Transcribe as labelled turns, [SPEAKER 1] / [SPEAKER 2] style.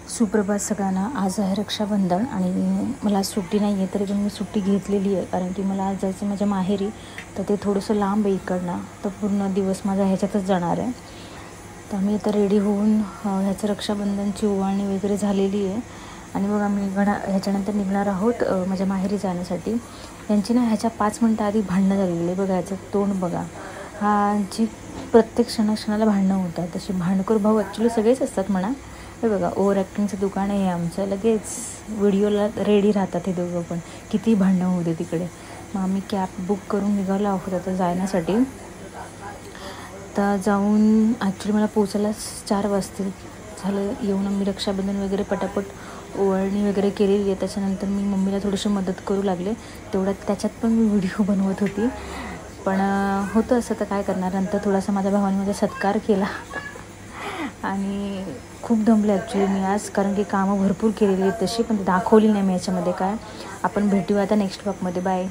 [SPEAKER 1] सुप्रभात सगळ्यांना. आज आहे रक्षाबंधन आणि मला आज सुट्टी नाही आहे, तरी पण मी सुट्टी घेतलेली आहे कारण की मला आज जायचं माझ्या माहेरी. तर ते थोडंसं लांब आहे इकडनं, तर पूर्ण दिवस माझा ह्याच्यातच जाणार आहे. तर आम्ही आता रेडी होऊन ह्याचं रक्षाबंधनची ओवाळणी वगैरे झालेली आहे आणि मग आम्ही ह्याच्यानंतर निघणार आहोत माझ्या माहेरी जाण्यासाठी. यांची ना ह्याच्या 5 मिनटं आधी भांडणं झालेली आहे. बघा ह्याचं तोंड बघा. हा जी प्रत्येक क्षणाला भांडणं होतात. तशी भांडखोर भाऊ ॲक्च्युली सगळेच असतात म्हणा. हे बघा ओव्हर ॲक्टिंगचं दुकान आहे आमचं. लगेच व्हिडिओला रेडी राहतात हे दोघं पण, किती भांडणं होते तिकडे. मग आम्ही कॅब बुक करून निघालो आहोत आता जाण्यासाठी. तर जाऊन ॲक्च्युली मला पोचायला 4 वाजतील. झालं येऊन आम्ही रक्षाबंधन वगैरे पटापट ओवाळणी वगैरे केलेली आहे. त्याच्यानंतर मी मम्मीला थोडीशी मदत करू लागले. त्याच्यात पण मी व्हिडिओ बनवत होती. पण होतं असं, तर काय करणार. नंतर थोडासा माझ्या भावाने माझा सत्कार केला आणि खूप दमले ॲक्च्युली मी आज, कारण की कामं भरपूर केलेली आहेत तशी, पण दाखवली नाही मी याच्यामध्ये काय. आपण भेटूया आता नेक्स्ट ब्लॉगमध्ये. बाय.